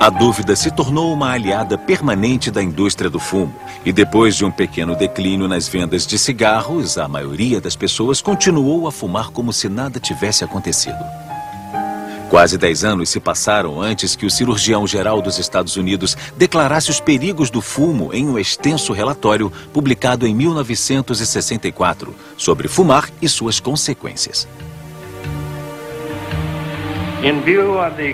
A dúvida se tornou uma aliada permanente da indústria do fumo. E depois de um pequeno declínio nas vendas de cigarros, a maioria das pessoas continuou a fumar como se nada tivesse acontecido. Quase 10 anos se passaram antes que o cirurgião-geral dos Estados Unidos declarasse os perigos do fumo em um extenso relatório publicado em 1964 sobre fumar e suas consequências.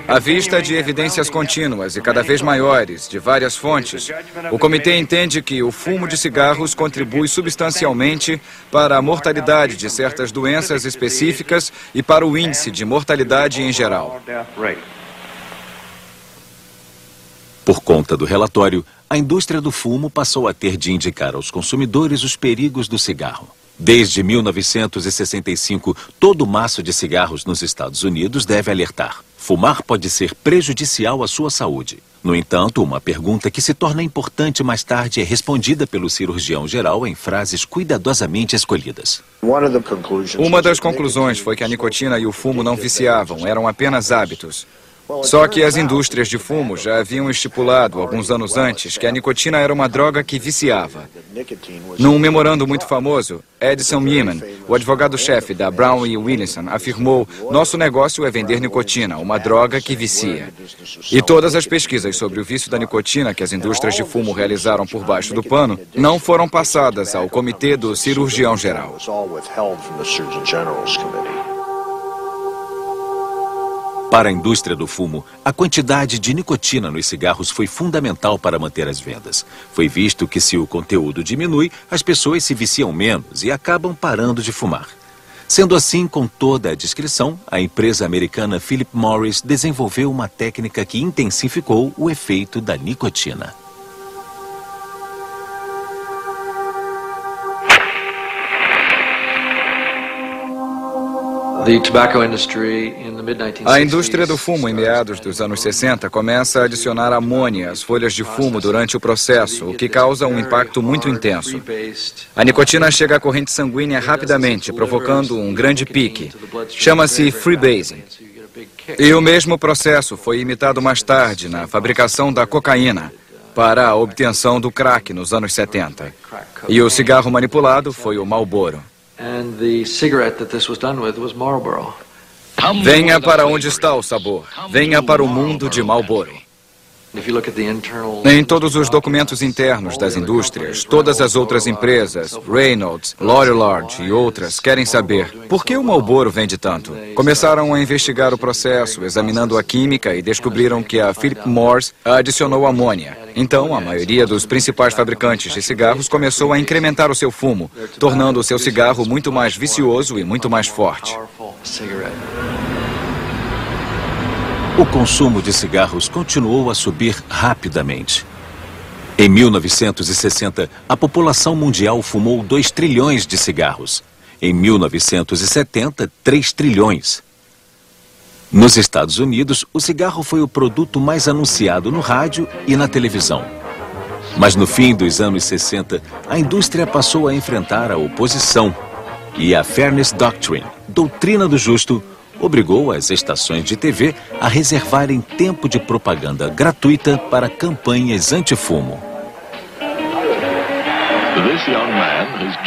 À vista de evidências contínuas e cada vez maiores de várias fontes, o comitê entende que o fumo de cigarros contribui substancialmente para a mortalidade de certas doenças específicas e para o índice de mortalidade em geral. Por conta do relatório, a indústria do fumo passou a ter de indicar aos consumidores os perigos do cigarro. Desde 1965, todo maço de cigarros nos Estados Unidos deve alertar: fumar pode ser prejudicial à sua saúde. No entanto, uma pergunta que se torna importante mais tarde é respondida pelo cirurgião-geral em frases cuidadosamente escolhidas. Uma das conclusões foi que a nicotina e o fumo não viciavam, eram apenas hábitos. Só que as indústrias de fumo já haviam estipulado, alguns anos antes, que a nicotina era uma droga que viciava. Num memorando muito famoso, Edison Yeaman, o advogado-chefe da Brown Williamson, afirmou: "Nosso negócio é vender nicotina, uma droga que vicia." E todas as pesquisas sobre o vício da nicotina que as indústrias de fumo realizaram por baixo do pano não foram passadas ao comitê do cirurgião-geral. Para a indústria do fumo, a quantidade de nicotina nos cigarros foi fundamental para manter as vendas. Foi visto que se o conteúdo diminui, as pessoas se viciam menos e acabam parando de fumar. Sendo assim, com toda a discrição, a empresa americana Philip Morris desenvolveu uma técnica que intensificou o efeito da nicotina. A indústria do fumo, em meados dos anos 60, começa a adicionar amônia às folhas de fumo durante o processo, o que causa um impacto muito intenso. A nicotina chega à corrente sanguínea rapidamente, provocando um grande pique. Chama-se freebasing. E o mesmo processo foi imitado mais tarde na fabricação da cocaína para a obtenção do crack nos anos 70. E o cigarro manipulado foi o Marlboro. Venha para onde está o sabor. Venha para o mundo de Marlboro. Em todos os documentos internos das indústrias, todas as outras empresas, Reynolds, Lorillard e outras, querem saber por que o Marlboro vende tanto. Começaram a investigar o processo, examinando a química e descobriram que a Philip Morris adicionou amônia. Então, a maioria dos principais fabricantes de cigarros começou a incrementar o seu fumo, tornando o seu cigarro muito mais vicioso e muito mais forte. O consumo de cigarros continuou a subir rapidamente. Em 1960, a população mundial fumou 2 trilhões de cigarros. Em 1970, 3 trilhões. Nos Estados Unidos, o cigarro foi o produto mais anunciado no rádio e na televisão. Mas no fim dos anos 60, a indústria passou a enfrentar a oposição. E a Fairness Doctrine, doutrina do justo, obrigou as estações de TV a reservarem tempo de propaganda gratuita para campanhas anti-fumo.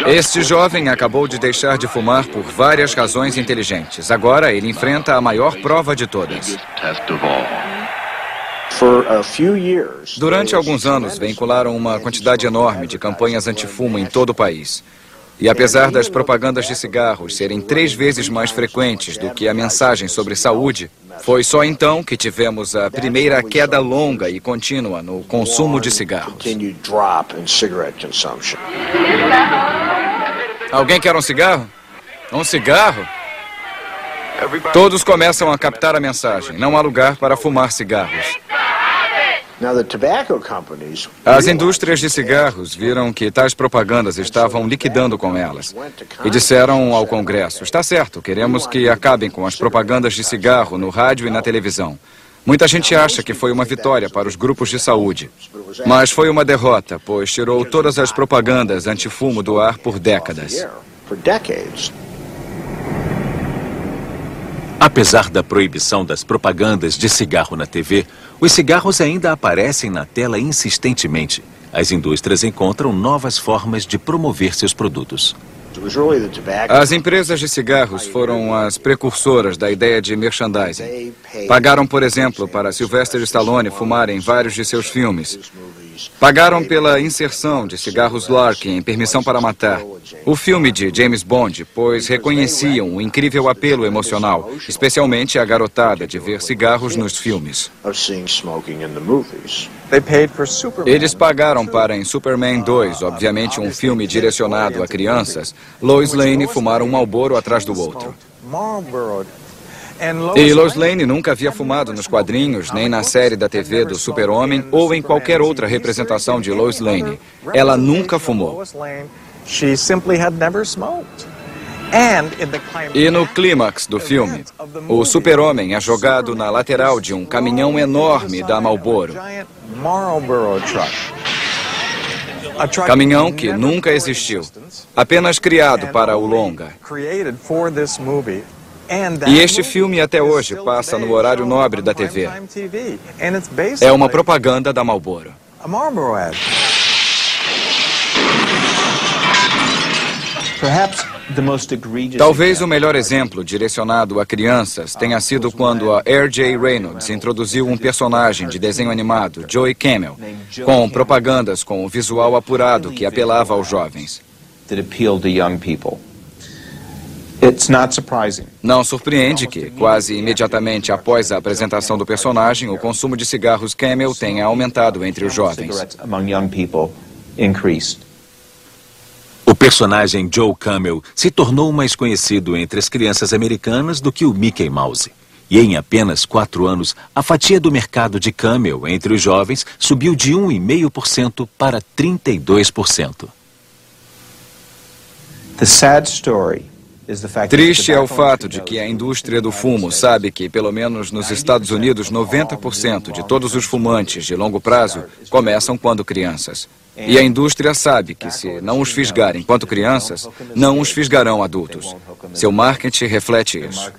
Este jovem acabou de deixar de fumar por várias razões inteligentes. Agora ele enfrenta a maior prova de todas. Durante alguns anos, vincularam uma quantidade enorme de campanhas anti-fumo em todo o país. E apesar das propagandas de cigarros serem 3 vezes mais frequentes do que a mensagem sobre saúde, foi só então que tivemos a primeira queda longa e contínua no consumo de cigarros. Alguém quer um cigarro? Um cigarro? Todos começam a captar a mensagem. Não há lugar para fumar cigarros. As indústrias de cigarros viram que tais propagandas estavam liquidando com elas e disseram ao Congresso: está certo, queremos que acabem com as propagandas de cigarro no rádio e na televisão. Muita gente acha que foi uma vitória para os grupos de saúde, mas foi uma derrota, pois tirou todas as propagandas anti-fumo do ar por décadas. Apesar da proibição das propagandas de cigarro na TV, os cigarros ainda aparecem na tela insistentemente. As indústrias encontram novas formas de promover seus produtos. As empresas de cigarros foram as precursoras da ideia de merchandising. Pagaram, por exemplo, para Sylvester Stallone fumar em vários de seus filmes. Pagaram pela inserção de cigarros Larkin em Permissão para Matar, o filme de James Bond, pois reconheciam o incrível apelo emocional, especialmente a garotada, de ver cigarros nos filmes. Eles pagaram para, em Superman 2, obviamente um filme direcionado a crianças, Lois Lane fumar um Marlboro atrás do outro. E Lois Lane nunca havia fumado nos quadrinhos, nem na série da TV do Super-Homem ou em qualquer outra representação de Lois Lane. Ela nunca fumou. E no clímax do filme, o Super-Homem é jogado na lateral de um caminhão enorme da Marlboro. Caminhão que nunca existiu, apenas criado para o longa. E este filme até hoje passa no horário nobre da TV. É uma propaganda da Marlboro. Talvez o melhor exemplo direcionado a crianças tenha sido quando a R.J. Reynolds introduziu um personagem de desenho animado, Joey Camel, com propagandas com um visual apurado que apelava aos jovens. Não surpreende que, quase imediatamente após a apresentação do personagem, o consumo de cigarros Camel tenha aumentado entre os jovens. O personagem Joe Camel se tornou mais conhecido entre as crianças americanas do que o Mickey Mouse. E em apenas 4 anos, a fatia do mercado de Camel entre os jovens subiu de 1,5% para 32%. Triste é o fato de que a indústria do fumo sabe que, pelo menos nos Estados Unidos, 90% de todos os fumantes de longo prazo começam quando crianças. E a indústria sabe que, se não os fisgar enquanto crianças, não os fisgarão adultos. Seu marketing reflete isso.